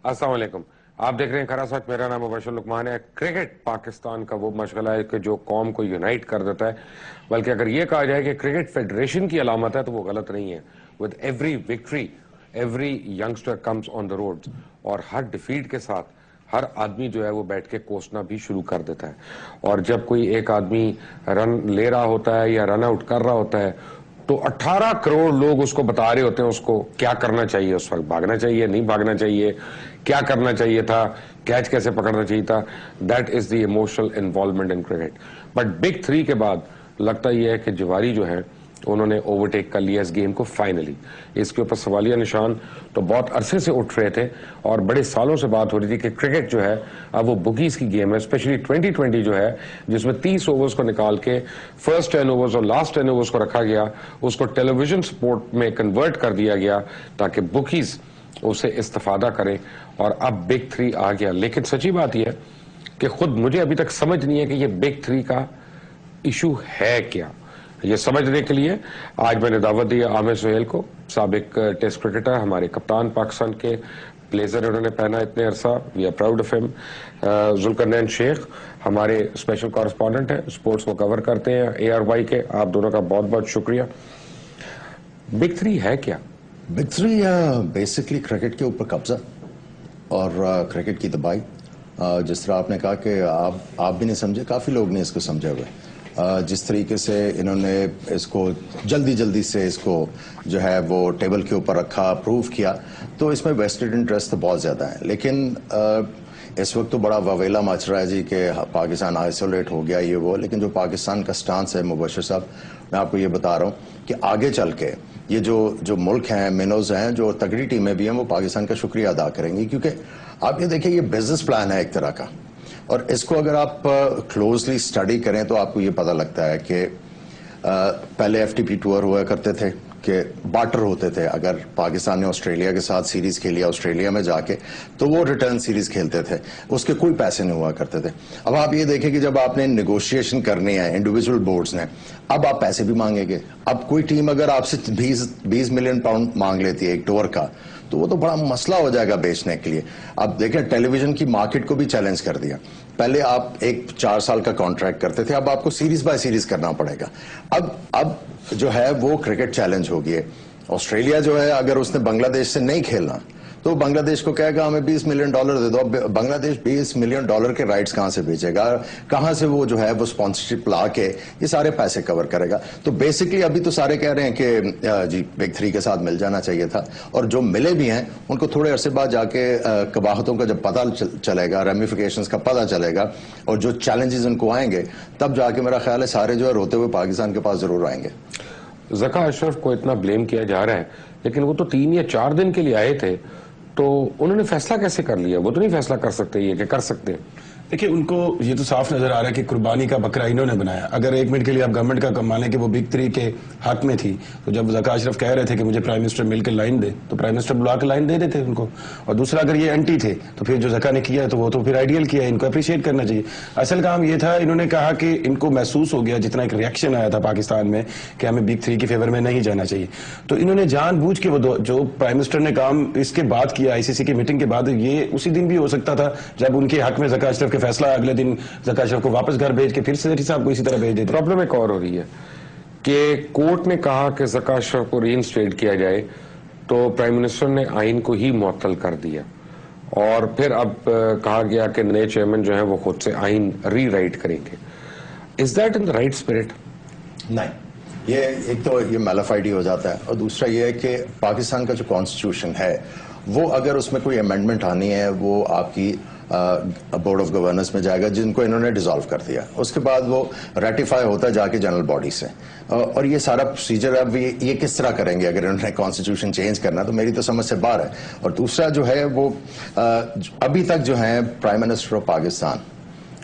अस्सलाम वालेकुम। आप देख रहे हैं खरा सच। मेरा नाम मुबशर लुकमान है। क्रिकेट पाकिस्तान का वो मशगला है कि जो कौम को यूनाइट कर देता है, बल्कि अगर ये कहा जाए कि क्रिकेट फेडरेशन की अलामत है तो वो गलत नहीं है। With every victory every youngster comes on the roads, और हर डिफीट के साथ हर आदमी जो है वो बैठ के कोसना भी शुरू कर देता है। और जब कोई एक आदमी रन ले रहा होता है या रन आउट कर रहा होता है तो 18 करोड़ लोग उसको बता रहे होते हैं उसको क्या करना चाहिए, उस वक्त भागना चाहिए, नहीं भागना चाहिए, क्या करना चाहिए था, कैच कैसे पकड़ना चाहिए था। That is the emotional involvement in cricket. But big three के बाद लगता यह है कि जवारी जो है उन्होंने ओवरटेक कर लिया इस गेम को फाइनली। इसके ऊपर सवालिया निशान तो बहुत अरसे से उठ रहे थे और बड़े सालों से बात हो रही थी कि क्रिकेट जो है अब वो बुकीज की गेम है, स्पेशली 2020 जो है, जिसमें 30 ओवर्स को निकाल के फर्स्ट 10 ओवर्स और लास्ट 10 ओवर्स को रखा गया, उसको टेलीविजन स्पोर्ट में कन्वर्ट कर दिया गया ताकि बुकीज उसे इस्तेफादा करें। और अब बिग थ्री आ गया। लेकिन सच्ची बात यह है कि खुद मुझे अभी तक समझ नहीं है कि ये बिग थ्री का इशू है क्या। ये समझने के लिए आज मैंने दावत दी आमिर सुहेल को, साबिक टेस्ट क्रिकेटर, हमारे कप्तान पाकिस्तान के, ब्लेजर उन्होंने पहना इतने अरसा, we are proud of him. Zulqarnain Sheikh हमारे स्पेशल कॉरेस्पॉन्डेंट हैं, स्पोर्ट्स को कवर करते हैं ARY के। आप दोनों का बहुत बहुत शुक्रिया। बिग थ्री है क्या? बिग थ्री बेसिकली क्रिकेट के ऊपर कब्जा और क्रिकेट की तबाही। जिस तरह आपने कहा कि आप भी नहीं समझे, काफ़ी लोग नहीं इसको समझे हुए। जिस तरीके से इन्होंने इसको जल्दी से इसको जो है वो टेबल के ऊपर रखा, अप्रूव किया, तो इसमें वेस्टेड इंटरेस्ट तो बहुत ज़्यादा है। लेकिन इस वक्त तो बड़ा ववेला मच रहा है जी कि पाकिस्तान आइसोलेट हो गया ये वो। लेकिन जो पाकिस्तान का स्टांस है मुबशर साहब, मैं आपको ये बता रहा हूँ कि आगे चल के ये जो मुल्क हैं, मिनोज हैं, जो तगड़ी टीमें भी हैं, वो पाकिस्तान का शुक्रिया अदा करेंगी। क्योंकि आप ये देखिए, ये बिजनेस प्लान है एक तरह का, और इसको अगर आप क्लोजली स्टडी करें तो आपको ये पता लगता है कि पहले FTP टूर हुआ करते थे कि बार्टर होते थे। अगर पाकिस्तान ने ऑस्ट्रेलिया के साथ सीरीज खेली ऑस्ट्रेलिया में जाके, तो वो रिटर्न सीरीज खेलते थे, उसके कोई पैसे नहीं हुआ करते थे। अब आप ये देखें कि जब आपने नेगोशिएशन करनी है इंडिविजुअल बोर्ड्स ने, अब आप पैसे भी मांगेंगे। अब कोई टीम अगर आपसे 20 मिलियन पाउंड मांग लेती है एक टूर का, तो वो तो बड़ा मसला हो जाएगा बेचने के लिए। अब देखें, टेलीविजन की मार्केट को भी चैलेंज कर दिया। पहले आप एक 4 साल का कॉन्ट्रैक्ट करते थे, अब आपको सीरीज बाय सीरीज करना पड़ेगा। अब जो है वो क्रिकेट चैलेंज हो गई है। ऑस्ट्रेलिया जो है, अगर उसने बांग्लादेश से नहीं खेलना तो बांग्लादेश को कहेगा हमें $20 मिलियन दे दो। अब बांग्लादेश $20 मिलियन के राइट्स कहां से बेचेगा, कहां से वो जो है वो स्पॉन्सरशिप ला के ये सारे पैसे कवर करेगा। तो बेसिकली अभी तो सारे कह रहे हैं कि जी बिग थ्री के साथ मिल जाना चाहिए था, और जो मिले भी हैं उनको थोड़े अरसे बाद जाके कबाहतों का जब पता चलेगा, रेमिफिकेशंस का पता चलेगा, और जो चैलेंजेस उनको आएंगे, तब जाके मेरा ख्याल है सारे जो है रोते हुए पाकिस्तान के पास जरूर आएंगे। ज़का अशरफ को इतना ब्लेम किया जा रहा है, लेकिन वो तो 3 या 4 दिन के लिए आए थे, तो उन्होंने फैसला कैसे कर लिया? वो तो नहीं फैसला कर सकते ये कि कर सकते। देखिए, उनको ये तो साफ नजर आ रहा है कि कुर्बानी का बकरा इन्होंने बनाया। अगर 1 मिनट के लिए आप गवर्नमेंट का कमाने के वो बिग थ्री के हक में थी, तो जब ज़का अशरफ कह रहे थे कि मुझे प्राइम मिनिस्टर मिलकर लाइन दे, तो प्राइम मिनिस्टर बुला के लाइन दे देते उनको। और दूसरा, अगर ये एंटी थे तो फिर जो ज़का ने किया तो वो तो फिर आइडियल किया, इनको अप्रिशिएट करना चाहिए। असल काम ये था, इन्होंने कहा कि इनको महसूस हो गया, जितना एक रिएक्शन आया था पाकिस्तान में कि हमें बिग थ्री की फेवर में नहीं जाना चाहिए, तो इन्होंने जानबूझ के वो जो प्राइम मिनिस्टर ने काम इसके बाद किया, ICC की मीटिंग के बाद, ये उसी दिन भी हो सकता था जब उनके हक में ज़का अशरफ के फैसला अगले दिन ज़का अशरफ को वापस घर भेज के फिर से साहब को इसी तरह भेज देते। प्रॉब्लम एक और हो रही है कि कोर्ट ने कहा कि ज़का अशरफ को रीइंस्टेट किया जाए, तो प्राइम मिनिस्टर ने आइन को ही मुअत्तल कर दिया, और फिर अब कहा गया कि नए चेयरमैन जो है वो खुद से आइन रीराइट करेंगे। Is that in the right spirit? नहीं, ये एक तो ये मैलाफाइड हो जाता है, और दूसरा ये है कि पाकिस्तान का जो कॉन्स्टिट्यूशन है वो अगर उसमें कोई अमेंडमेंट आनी है, वो आपकी बोर्ड ऑफ गवर्नेंस में जाएगा, जिनको इन्होंने डिसॉल्व कर दिया। उसके बाद वो रेटिफाई होता है जाके जनरल बॉडी से, और ये सारा प्रोसीजर अब ये किस तरह करेंगे अगर इन्होंने कॉन्स्टिट्यूशन चेंज करना, तो मेरी तो समझ से बाहर है। और दूसरा जो है वो अभी तक जो है प्राइम मिनिस्टर ऑफ पाकिस्तान,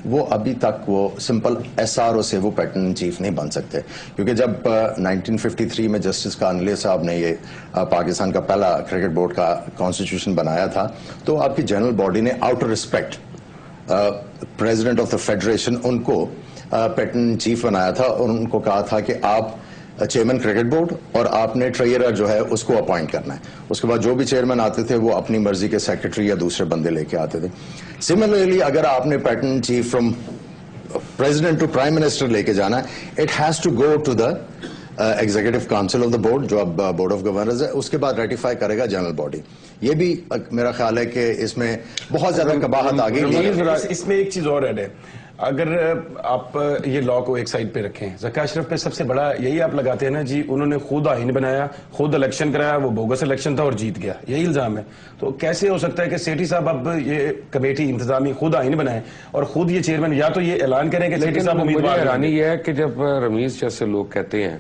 वो अभी तक वो सिंपल SRO से वो पैटर्न चीफ नहीं बन सकते। क्योंकि जब 1953 में जस्टिस कानले साहब ने ये पाकिस्तान का पहला क्रिकेट बोर्ड का कॉन्स्टिट्यूशन बनाया था, तो आपकी जनरल बॉडी ने out of respect president of the federation उनको पैटर्न चीफ बनाया था, और उनको कहा था कि आप चेयरमैन क्रिकेट बोर्ड और आपने ट्रेजरर जो है उसको अपॉइंट करना है. उसके बाद जो भी चेयरमैन आते थे वो अपनी मर्जी के सेक्रेटरी या दूसरे बंदे लेके आते थे. सिमिलरली अगर आपने pattern chief from president to prime minister लेके जाना है, it has to go to the executive council of the board, जो अब बोर्ड ऑफ गवर्नर्स है, उसके बाद रेटिफाई करेगा जनरल बॉडी. ये भी मेरा ख्याल है कि इसमें बहुत ज्यादा कबाहत आ गई. इसमें एक चीज और ऐड है, अगर आप ये लॉ को एक साइड पे रखें, ज़का अशरफ पे सबसे बड़ा यही आप लगाते हैं ना जी, उन्होंने खुद आईन बनाया, खुद इलेक्शन कराया, वो बोगस इलेक्शन था और जीत गया, यही इल्जाम है. तो कैसे हो सकता है कि सेठी साहब अब ये कमेटी इंतजामी खुद आईन बनाए और खुद ये चेयरमैन, या तो ये ऐलान करें कि सेठी साहब उम्मीदवार. हैरानी ये है कि जब रमीज जैसे लोग कहते हैं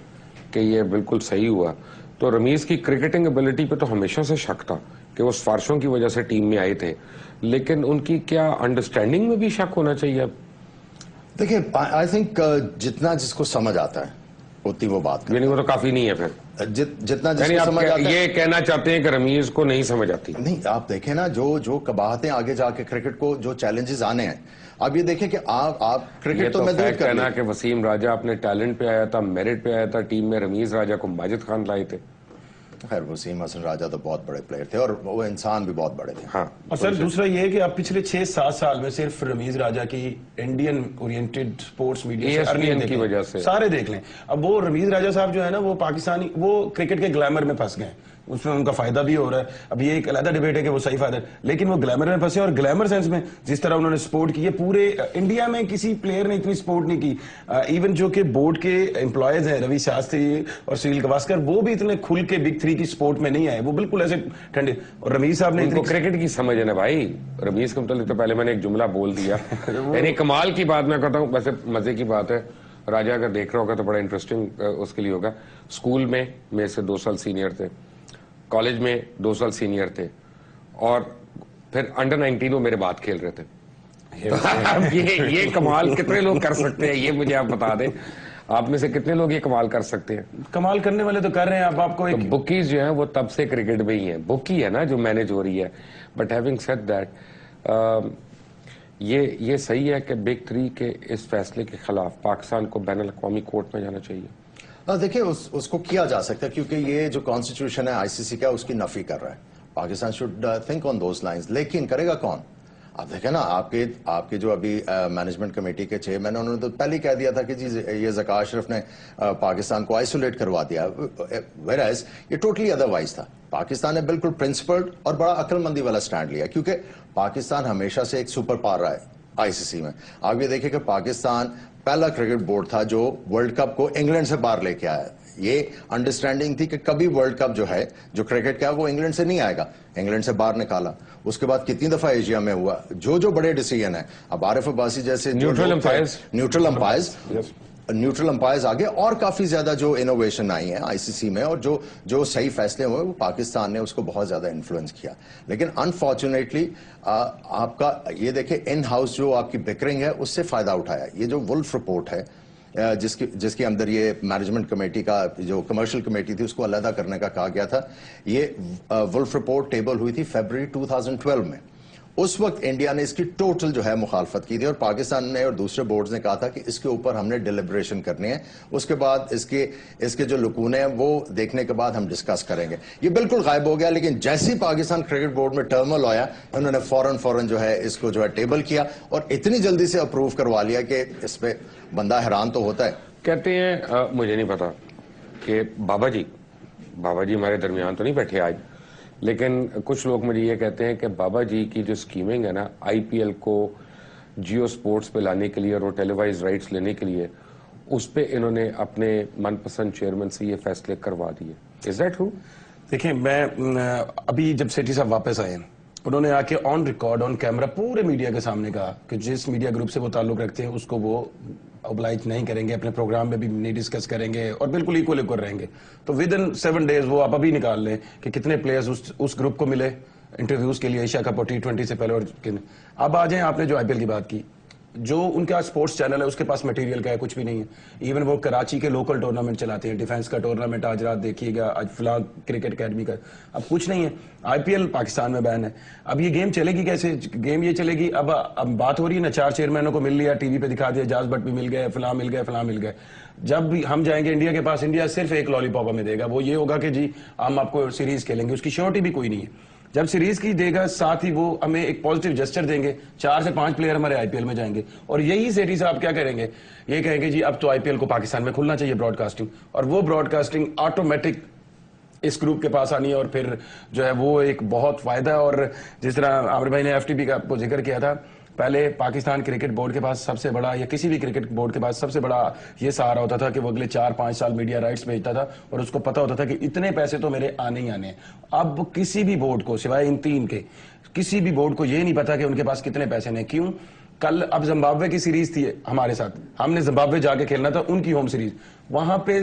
कि ये बिल्कुल सही हुआ, तो रमीज की क्रिकेटिंग एबिलिटी पे तो हमेशा से शक था कि वो सिफारिशों की वजह से टीम में आए थे, लेकिन उनकी क्या अंडरस्टैंडिंग में भी शक होना चाहिए? देखिए, आई थिंक जितना जिसको समझ आता है उतनी वो बात यानी वो तो काफी नहीं है फिर. जितना जिसको समझ आता है. ये कहना चाहते हैं कि रमीज को नहीं समझ आती? नहीं, आप देखें ना जो कबाहतें आगे जाके क्रिकेट को जो चैलेंजेस आने हैं, आप ये देखें कि आप क्रिकेट तो महदूद कर कहना कि वसीम राजा अपने टैलेंट पे आया था, मेरिट पे आया था, टीम में रमीज राजा को माजिद खान लाए थे. खैर, वसीम हसन राजा तो बहुत बड़े प्लेयर थे और वो इंसान भी बहुत बड़े थे. हाँ. और सर दूसरा ये है कि आप पिछले 6-7 साल में सिर्फ रमीज राजा की Indian oriented sports media ESPN की वजह से सारे देख लें. अब वो रमीज राजा साहब जो है ना, वो पाकिस्तानी, वो क्रिकेट के ग्लैमर में फंस गए, उसमें उनका फायदा भी हो रहा है. अब ये एक अलग डिबेट है कि वो सही फायदा है, लेकिन वो ग्लैमर में फंसे, और ग्लैमर सेंस में जिस तरह उन्होंने सपोर्ट की है, पूरे इंडिया में किसी प्लेयर ने इतनी सपोर्ट नहीं की. इवन जो कि बोर्ड के एम्प्लॉयज हैं, रवि शास्त्री और सुनील गावस्कर, वो भी इतने खुल के बिग 3 की सपोर्ट में नहीं आए, वो बिल्कुल ऐसे ठंडे. और रमीज साहब ने इनको क्रिकेट की समझ है ना भाई. रमीज के मतलब तो पहले मैंने एक जुमला बोल दिया. यानी कमाल की बात मैं कहता हूँ, वैसे मजे की बात है, राजा अगर देख रहा होगा तो बड़ा इंटरेस्टिंग उसके लिए होगा. स्कूल में मेरे से 2 साल सीनियर थे, कॉलेज में 2 साल सीनियर थे, और फिर अंडर 19 वो मेरे बाद खेल रहे थे. ये कमाल कितने लोग कर सकते हैं, ये मुझे आप बता दें. आप में से कितने लोग ये कमाल कर सकते हैं? कमाल करने वाले तो कर रहे हैं. अब आपको एक बुकीज जो है वो तब से क्रिकेट में ही है, बुकी है ना जो मैनेज हो रही है. बट हैविंग सेड दैट, ये सही है कि बिग 3 के इस फैसले के खिलाफ पाकिस्तान को बैनुल अक़वामी कोर्ट में जाना चाहिए. देखिए, उसको किया जा सकता है क्योंकि ये जो कॉन्स्टिट्यूशन है आईसीसी का, उसकी नफी कर रहा है. Pakistan should think on those lines. लेकिन करेगा कौन? आप देखें ना, आपके जो अभी मैनेजमेंट कमेटी के चेयरमैन, उन्होंने तो पहले ही कह दिया था कि जी ये ज़का अशरफ ने पाकिस्तान को आइसोलेट करवा दिया, वेयरएज ये टोटली अदरवाइज था. पाकिस्तान ने बिल्कुल प्रिंसिपल्ड और बड़ा अक्लमंदी वाला स्टैंड लिया, क्योंकि पाकिस्तान हमेशा से एक सुपर पावर रहा है आईसीसी में. आप ये देखें कि पाकिस्तान पहला क्रिकेट बोर्ड था जो वर्ल्ड कप को इंग्लैंड से बाहर लेके आया. ये अंडरस्टैंडिंग थी कि कभी वर्ल्ड कप जो है, जो क्रिकेट का, वो इंग्लैंड से नहीं आएगा. इंग्लैंड से बाहर निकाला. उसके बाद कितनी दफा एशिया में हुआ, जो बड़े डिसीजन है. अब आरिफ अब्बासी जैसे न्यूट्रल अंपायर्स आगे, और काफी ज्यादा जो इनोवेशन आई है आईसीसी में, और जो सही फैसले हुए, वो पाकिस्तान ने उसको बहुत ज्यादा इन्फ्लुएंस किया. लेकिन अनफॉर्चुनेटली आपका ये देखे, इन हाउस जो आपकी बिकरिंग है, उससे फायदा उठाया. ये जो वुल्फ रिपोर्ट है, जिसके अंदर ये मैनेजमेंट कमेटी का जो कमर्शियल कमेटी थी उसको अलहदा करने का कहा गया था, ये वुल्फ रिपोर्ट टेबल हुई थी फरवरी 2012 में. उस वक्त इंडिया ने इसकी टोटल जो है मुखालफत की थी, और पाकिस्तान ने और दूसरे बोर्ड्स ने कहा था कि इसके ऊपर हमने डिलिब्रेशन करनी है, उसके बाद इसके जो लुकूने हैं वो देखने के बाद हम डिस्कस करेंगे. ये बिल्कुल गायब हो गया. लेकिन जैसे ही पाकिस्तान क्रिकेट बोर्ड में टर्मोइल आया, उन्होंने फौरन जो है इसको जो है टेबल किया, और इतनी जल्दी से अप्रूव करवा लिया कि इस पे बंदा हैरान तो होता है. कहते हैं मुझे नहीं पता कि बाबा जी हमारे दरमियान तो नहीं बैठे आज, लेकिन कुछ लोग मुझे ये कहते हैं कि बाबा जी की जो स्कीमिंग है ना, आईपीएल को जियो स्पोर्ट्स पे लाने के लिए और वो टेलीवाइज राइट्स लेने के लिए, उस पे इन्होंने अपने मनपसंद चेयरमैन से ये फैसले करवा दिए. Is that true? देखिए, मैं अभी जब सेठी साहब वापस आए, उन्होंने आके ऑन रिकॉर्ड, ऑन कैमरा, पूरे मीडिया के सामने कहा कि जिस मीडिया ग्रुप से वो ताल्लुक रखते हैं उसको वो ऑब्लाइज नहीं करेंगे, अपने प्रोग्राम में भी नहीं डिस्कस करेंगे, और बिल्कुल इक्वल रहेंगे. तो विद इन 7 डेज वो आप अभी निकाल लें कि कितने प्लेयर्स उस ग्रुप को मिले इंटरव्यूज के लिए, एशिया कप और T20 से पहले. और अब आ जाए, आपने जो आईपीएल की बात की, جو ان کا اسپورٹس چینل ہے اس کے پاس مٹیریل کا ہے کچھ بھی نہیں ہے. ایون وہ کراچی کے لوکل ٹورنامنٹ چلاتے ہیں, ڈیفینس کا ٹورنامنٹ آج رات دیکھیے گا, آج فلاں کرکٹ اکیڈمی کا, اب کچھ نہیں ہے. آئی پی ایل پاکستان میں بین ہے. اب یہ گیم چلے گی کیسے؟ گیم یہ چلے گی, اب بات ہو رہی ہے نا 4 چیئرمینوں کو مل لیا, ٹی وی پہ دکھا دیا, جاز بٹ بھی مل گئے, فلاں مل گئے, فلاں مل گئے. جب ہم جائیں گے انڈیا کے پاس, انڈیا صرف ایک لالی پاپ ہمیں دے گا, وہ یہ ہوگا کہ جی ہم آپ کو سیریز کھیلیں گے, اس کی شیورٹی بھی کوئی نہیں ہے. جب سیریز کی دے گا ساتھ ہی وہ ہمیں ایک پازیٹیو جسچر دیں گے, 4 سے 5 پلیئر ہمارے آئی پی ایل میں جائیں گے, اور یہی سیٹی صاحب کیا کریں گے, یہ کہیں گے جی اب تو آئی پی ایل کو پاکستان میں کھلنا چاہیے براڈ کاسٹنگ, اور وہ براڈ کاسٹنگ آٹومیٹک اس گروپ کے پاس آنی ہے, اور پھر جو ہے وہ ایک بہت فائدہ. اور جس طرح عامر بھائی نے ایف ٹی پی کا آپ کو ذکر کیا تھا, پہلے پاکستان کرکٹ بورڈ کے پاس سب سے بڑا, یا کسی بھی کرکٹ بورڈ کے پاس سب سے بڑا یہ سہارا ہوتا تھا کہ وہ اگلے 4-5 سال میڈیا رائٹس بھیجتا تھا, اور اس کو پتا ہوتا تھا کہ اتنے پیسے تو میرے آنے ہی آنے ہیں. اب کسی بھی بورڈ کو سوائے ان 3 کے, کسی بھی بورڈ کو یہ نہیں پتا کہ ان کے پاس کتنے پیسے ہیں. کیوں؟ کل اب زمبابوے کی سیریز تھی ہمارے ساتھ, ہم نے زمبابوے جا کے کھیلنا تھا, ان کی ہوم سیریز, وہاں پہ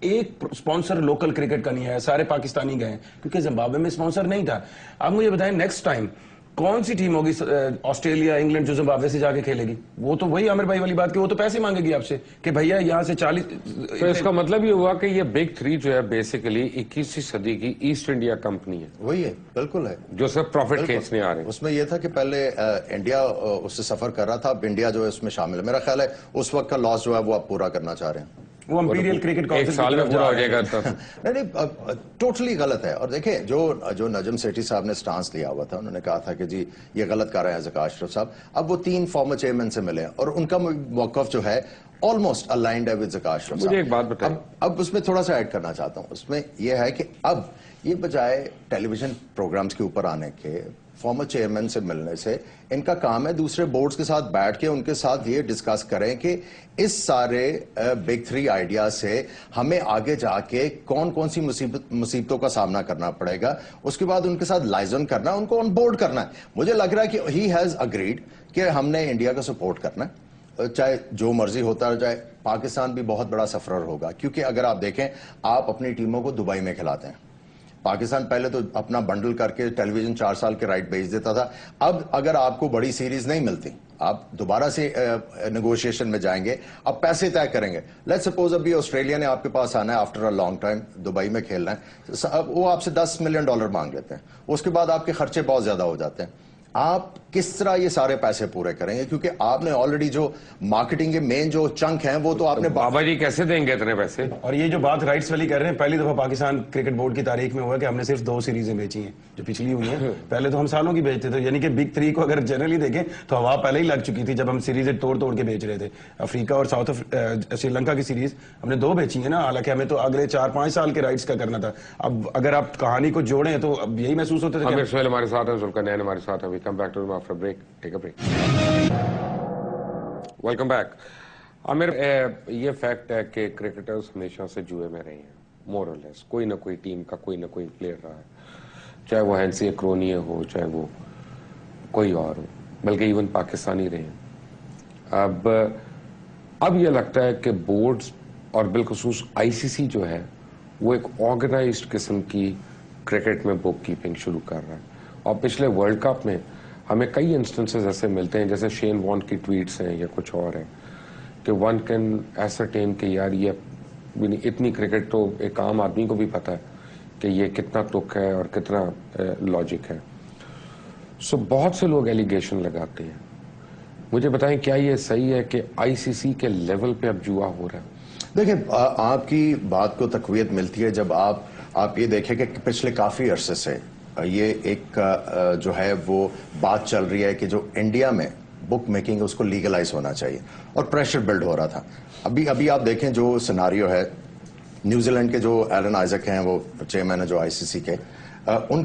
ایک اسپانسر لوکل کرکٹ کا نہیں ہے, سارے پاکستانی گئے کیونکہ زمبابوے میں اسپانسر نہیں تھا. اب مجھے بتائیں نیکسٹ ٹائم کون سی ٹیم ہوگی آسٹریلیا, انگلینڈ, جو زمبابوے سے جا کے کھیلے گی؟ وہ تو وہی عامر بھائی والی بات کہ وہ تو پیسے مانگے گی آپ سے کہ بھیا یہاں سے 40. تو اس کا مطلب یہ ہوا کہ یہ بگ 3 جو ہے بیسیکلی 21ویں صدی کی ایسٹ انڈیا کمپنی ہے. وہی ہے, بالکل ہے, جو سب پروفٹ کھینچنے آ رہے ہیں. اس میں یہ تھا کہ پہلے انڈیا اس سے سفر کر رہا تھا, اب انڈیا جو ہے اس میں شامل ہے. میرا خیال ہے اس وقت کا لاس جو ہے وہ آپ پورا کرنا چاہ رہے ہیں. وہ امپیریل کرکٹ ایک سال میں پورا ہو جائے گا. نہیں, ٹوٹلی غلط ہے. اور دیکھیں جو نجم سیٹھی صاحب نے سٹانس لیا ہوا تھا, انہوں نے کہا تھا کہ جی یہ غلط کر رہے ہیں زکا اشرف صاحب. اب وہ 3 فارمر چیئرمین سے ملے اور ان کا موقف جو ہے آلموسٹ الائنڈ ہے ود زکا اشرف صاحب. مجھے ایک بات بتائیں, اب اس میں تھوڑا سا ایڈ کرنا چاہتا ہوں. اس میں یہ ہے کہ اب یہ بجائے ٹیلی ویژن پروگرامز کے اوپر آنے کے, فارمر چیئرمین سے ملنے سے, ان کا کام ہے دوسرے بورڈز کے ساتھ بیٹھ کے ان کے ساتھ یہ ڈسکس کریں کہ اس سارے بگ 3 آئیڈیا سے ہمیں آگے جا کے کون کون سی مصیبتوں کا سامنا کرنا پڑے گا. اس کے بعد ان کے ساتھ لائزن کرنا, ان کو آن بورڈ کرنا ہے. مجھے لگ رہا ہے کہ ہی ہیز اگریڈ کہ ہم نے انڈیا کا سپورٹ کرنا ہے, چاہے جو مرضی ہوتا ہے, چاہے پاکستان بھی بہت بڑا سفرر ہوگا. کیونکہ اگر آپ دیکھیں, آپ اپنی ٹیموں کو دبئی میں کھلاتے ہیں. پاکستان پہلے تو اپنا بنڈل کر کے ٹیلی ویژن 4 سال کے رائٹ بھیج دیتا تھا. اب اگر آپ کو بڑی سیریز نہیں ملتی, آپ دوبارہ سے نیگوشیشن میں جائیں گے, اب پیسے طے کریں گے. لیٹس سپوز ابھی آسٹریلیا نے آپ کے پاس آنا ہے after a long time, Dubai میں کھیلنا ہے, وہ آپ سے $10 ملین مانگ لیتے ہیں. اس کے بعد آپ کے خرچے بہت زیادہ ہو جاتے ہیں. آپ کس طرح یہ سارے پیسے پورے کریں گے؟ کیونکہ آپ نے آلریڈی جو مارکیٹنگ کے مین جو چنک ہیں وہ تو آپ نے بابا جی کیسے دیں گے اتنے پیسے؟ اور یہ جو بات رائٹس والی کر رہے ہیں, پہلی دفعہ پاکستان کرکٹ بورڈ کی تاریخ میں ہوا کہ ہم نے صرف 2 سیریزیں بیچی ہیں جو پچھلی ہوئی ہیں. پہلے تو ہم سالوں کی بیچتے تھے, یعنی کہ بگ 3 کو اگر جنرلی دیکھیں تو ہوا پہلے ہی لگ چکی تھی جب ہم سیریزیں توڑ کے بیچ رہے تھے. افریقہ اور سری لنکا کی سیریز ہم نے 2 بیچی ہیں نا, حالانکہ ہمیں تو اگلے 4-5 سال کے رائٹس کا کرنا تھا. اب اگر آپ کہانی کو جوڑیں تو اب یہی محسوس ہوتا تھا. عامر سہیل ہمارے ساتھ ہیں, ذوالقرنین ہمارے ساتھ ہیں. We come back to after break. Take a break. Welcome back. Aamir, یہ فیکٹ ہے کہ کرکٹرز ہمیشہ سے جوئے میں رہے ہیں, مور اور لیس. کوئی نہ کوئی ٹیم کا کوئی نہ کوئی پلیئر رہا ہے, چاہے وہ ہینسی اکرونیے ہو, چاہے وہ کوئی اور ہو, بلکہ ایون پاکستانی رہے ہیں. اب یہ لگتا ہے کہ بورڈز اور بالخصوص آئی سی سی جو ہے وہ ایک آرگنائزڈ قسم کی کرکٹ میں بک کیپنگ شروع کر رہا ہے. اور پچھلے ورلڈ کپ میں ہمیں کئی انسٹنسز ایسے ملتے ہیں, جیسے شین وان کی ٹویٹس ہیں یا کچھ اور ہیں, کہ ون کین ایسرٹین کہ یار یہ اتنی کرکٹ تو ایک عام آدمی کو بھی پتا ہے کہ یہ کتنا تک ہے اور کتنا لاجک ہے. سو بہت سے لوگ ایلیگیشن لگاتے ہیں. مجھے بتائیں کیا یہ صحیح ہے کہ آئی سی سی کے لیول پہ اب جوا ہو رہا ہے؟ دیکھیں, آپ کی بات کو تقویت ملتی ہے جب آپ یہ دیکھیں کہ پچھلے کافی عرصے سے یہ ایک جو ہے وہ بات چل رہی ہے کہ جو انڈیا میں بک میکنگ اس کو لیگلائز ہونا چاہیے, اور پریشر بلڈ ہو رہا تھا. ابھی آپ دیکھیں جو سیناریو ہے, نیوزی لینڈ کے جو ایلن آئزک ہیں وہ چیئرمین ہے جو آئی سی سی کے, ان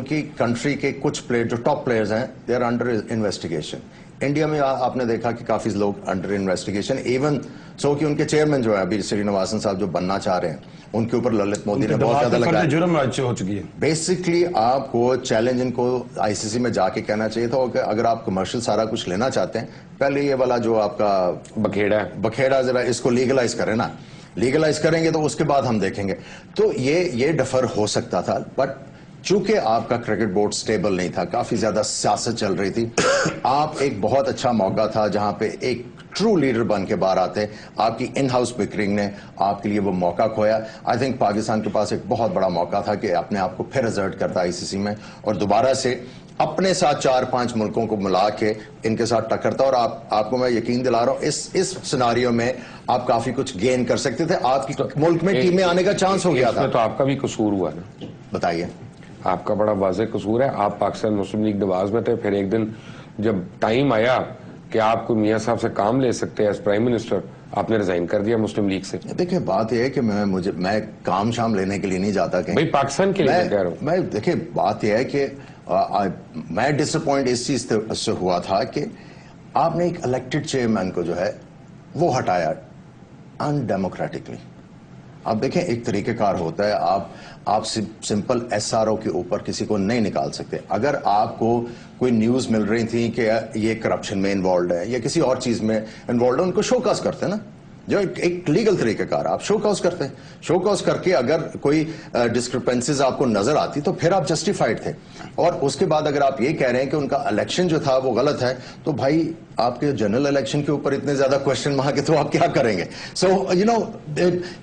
کی کنٹری کے کچھ پلیئر جو ٹاپ پلیئرز ہیں they are under investigation. India میں آپ نے دیکھا کہ کافی لوگ انڈر انویسٹیگیشن, ایون سو کہ ان کے چیئرمین جو ہے ابھی سری نواسن صاحب جو بننا چاہ رہے ہیں, ان کے اوپر للت مودی نے بہت زیادہ لگایا. جرم ہو چکی ہے. بیسکلی آپ کو چیلنج ان کو آئی سی سی میں جا کے کہنا چاہیے تھا کہ اگر آپ کمرشل سارا کچھ لینا چاہتے ہیں, پہلے یہ والا جو آپ کا بکھیڑا ذرا اس کو لیگلائز کریں نا. لیگلائز کریں گے تو اس کے بعد ہم دیکھیں گے. تو یہ ڈفر ہو سکتا تھا, بٹ چونکہ آپ کا کرکٹ بورڈ سٹیبل نہیں تھا, کافی زیادہ سیاست چل رہی تھی, آپ ایک بہت اچھا موقع تھا جہاں پہ ایک ٹرو لیڈر بن کے باہر آتے. آپ کی ان ہاؤس بکرنگ نے آپ کے لیے وہ موقع کھویا. آئی تھنک پاکستان کے پاس ایک بہت بڑا موقع تھا کہ اپنے آپ کو پھر ریزرٹ کرتا ICC میں اور دوبارہ سے اپنے ساتھ 4-5 ملکوں کو ملا کے ان کے ساتھ ٹکرتا. اور آپ کو میں یقین دلا رہا ہوں اس سیناریو میں آپ کافی کچھ گین کر سکتے تھے. آپ کی ملک میں ٹیم میں آنے کا چانس ہو گیا تھا. تو آپ کا بھی قصور ہوا نا, بتائیے. آپ کا بڑا واضح قصور ہے. آپ پاکستان مسلم لیگ نواز میں تھے, پھر ایک دن جب ٹائم آیا کہ آپ کو میاں صاحب سے کام لے سکتے ہیں ایز پرائم منسٹر, آپ نے ریزائن کر دیا مسلم لیگ سے. دیکھیں بات یہ ہے کہ میں کام شام لینے کے لیے نہیں جاتا کہیں. بھائی پاکستان کے لیے کہہ رہا ہوں میں. دیکھیں بات یہ ہے کہ میں ڈس اپوائنٹ اس چیز سے ہوا تھا کہ آپ نے ایک الیکٹڈ چیئرمین کو جو ہے وہ ہٹایا ان ڈیموکریٹکلی. آپ دیکھیں ایک طریقہ کار ہوتا ہے, آپ سمپل SRO کے اوپر کسی کو نہیں نکال سکتے. اگر آپ کو کوئی نیوز مل رہی تھی کہ یہ کرپشن میں انوالوڈ ہے یا کسی اور چیز میں انوالوڈ ہے, ان کو شو کاز کرتے نا, جو ایک لیگل طریقہ کار آپ شو کاز کرتے ہیں. شو کاز کر کے اگر کوئی ڈسکرپنسیز آپ کو نظر آتی تو پھر آپ جسٹیفائڈ تھے. اور اس کے بعد اگر آپ یہ کہہ رہے ہیں کہ ان کا الیکشن جو تھا وہ غلط ہے, تو بھائی آپ کے جنرل الیکشن کے اوپر اتنے زیادہ کوشچن مارک ہے تو آپ کیا کریں گے. سو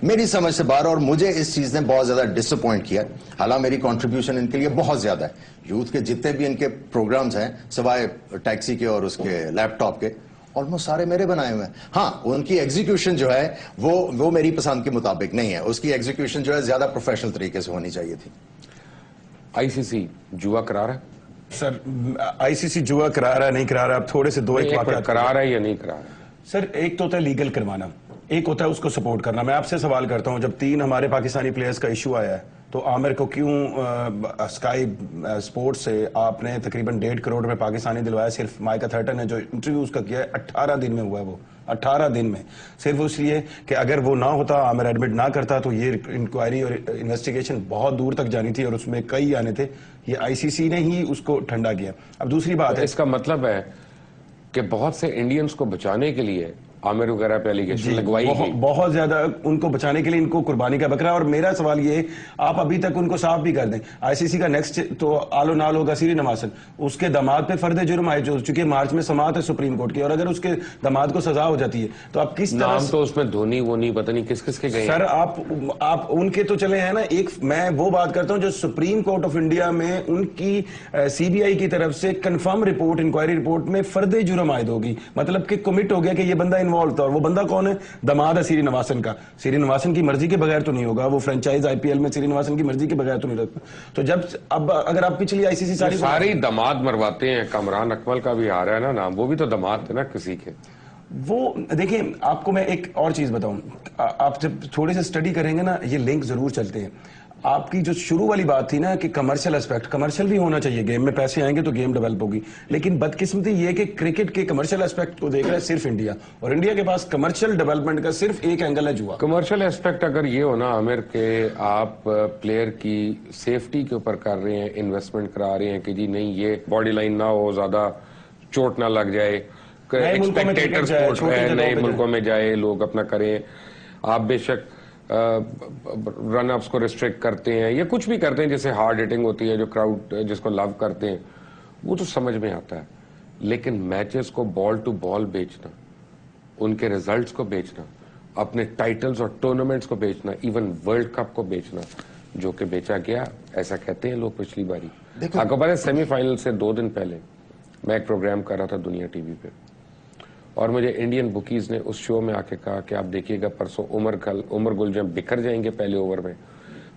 میری سمجھ سے باہر, اور مجھے اس چیز نے بہت زیادہ ڈس اپوائنٹ کیا. حالانکہ میری کنٹریبیوشن ان کے لیے بہت زیادہ ہے. یوتھ کے جتنے بھی ان کے پروگرامز ہیں سوائے ٹیکسی کے اور اس کے لیپ ٹاپ کے, آلموسٹ سارے میرے بنائے ہوئے ہیں. ہاں ان کی ایگزیکیوشن جو ہے وہ میری پسند کے مطابق نہیں ہے. اس کی ایگزیکیوشن جو ہے زیادہ پروفیشنل طریقے سے ہونی چاہیے تھی. ICC جوا کرا رہا ہے سر, ICC جوا کرا رہا ہے نہیں کرا رہا, اب تھوڑے سے دو ایک واقعات کرا رہا ہے یا نہیں کرا رہا ہے. سر ایک تو ہوتا ہے لیگل کروانا, ایک ہوتا ہے اس کو سپورٹ کرنا. میں آپ سے سوال کرتا ہوں, جب 3 ہمارے پاکستانی پلیئرز کا ایشو آیا ہے تو عامر کو کیوں اسکائی سپورٹ سے آپ نے تقریباً 1.5 کروڑ میں پاکستانی دلوایا؟ صرف مائیکا تھرٹن نے جو انٹرویو اس کا کیا ہے 18 دن میں ہوا ہے, وہ 18 دن میں, صرف اس لیے کہ اگر وہ نہ ہوتا, عامر ایڈمٹ نہ کرتا تو یہ انکوائری اور انویسٹیگیشن بہت دور تک جانی تھی اور اس میں کئی آنے تھے. یہ ICC نے ہی اس کو ٹھنڈا کیا. اب دوسری بات ہے, اس کا مطلب ہے کہ بہت سے انڈینز کو بچانے کے لیے عامر وغیرہ پہ ایلیگیشن لگوائی گئی, بہت زیادہ ان کو بچانے کے لیے ان کو قربانی کا بکرا. اور میرا سوال یہ ہے, آپ ابھی تک ان کو صاف بھی کر دیں. ICC کا نیکسٹ تو آلو نال ہوگا سیری نواسن, اس کے داماد پہ فرد جرم آئے جو چونکہ مارچ میں سماعت ہے سپریم کورٹ کی, اور اگر اس کے داماد کو سزا ہو جاتی ہے تو آپ کس طرح نام تو اس میں دھونی وہ نہیں پتہ نہیں کس کے گئے. سر آپ ان کے تو چلے ہیں نا. ایک میں وہ بات کرتا ہوں جو سپریم کورٹ آف انڈیا میں ان کی CBI کی طرف سے کنفرم رپورٹ, انکوائری رپورٹ میں فرد جرم عائد ہوگی, مطلب کہ کمٹ ہو گیا کہ یہ بندہ انوالو تھا. اور وہ بندہ کون ہے؟ داماد ہے سیری نواسن کا. سیری نواسن کی مرضی کے بغیر تو نہیں ہوگا, وہ فرنچائز IPL میں سیری نواسن کی مرضی کے بغیر تو نہیں رکھتا. تو جب اب اگر آپ پچھلی ICC ساری داماد مرواتے ہیں. کامران اکمل کا بھی آ رہا ہے نا نام, وہ بھی تو داماد تھے نا کسی کے. وہ دیکھیں, آپ کو میں ایک اور چیز بتاؤں, آپ جب تھوڑے سے سٹڈی کریں گے نا یہ لنک ضرور چلتے ہیں. آپ کی جو شروع والی بات تھی نا کہ کمرشل اسپیکٹ, کمرشل بھی ہونا چاہیے, گیم میں پیسے آئیں گے تو گیم ڈیولپ ہوگی. لیکن بدقسمتی یہ کہ کرکٹ کے کمرشل اسپیکٹ کو دیکھ رہا ہے صرف انڈیا, اور انڈیا کے پاس کمرشل ڈیولپمنٹ کا صرف ایک اینگل ہے جوا. کمرشل اسپیکٹ اگر یہ ہونا عامر کہ آپ پلیئر کی سیفٹی کے اوپر کر رہے ہیں, انویسٹمنٹ کرا رہے ہیں کہ جی نہیں یہ باڈی لائن نہ ہو, زیادہ چوٹ نہ لگ جائے, اسپیکٹیٹر سپورٹ ہے, نئے ملکوں میں جائے, لوگ اپنا کریں, آپ بے شک رن اپس کو ریسٹرکٹ کرتے ہیں یا کچھ بھی کرتے ہیں جیسے ہارڈ ہٹنگ ہوتی ہے جو کراؤڈ جس کو لو کرتے ہیں, وہ تو سمجھ میں آتا ہے. لیکن میچز کو بال ٹو بال بیچنا, ان کے ریزلٹس کو بیچنا, اپنے ٹائٹلز اور ٹورنامنٹس کو بیچنا, ایون ورلڈ کپ کو بیچنا, جو کہ بیچا گیا ایسا کہتے ہیں لوگ پچھلی باری. آپ کو پتہ ہے سیمی فائنل سے 2 دن پہلے میں ایک پروگرام کر رہا تھا دنیا ٹی وی پہ, اور مجھے انڈین بکیز نے اس شو میں آ کے کہا کہ آپ دیکھیے گا پرسوں عمر گل جب بکھر جائیں گے پہلے اوور میں,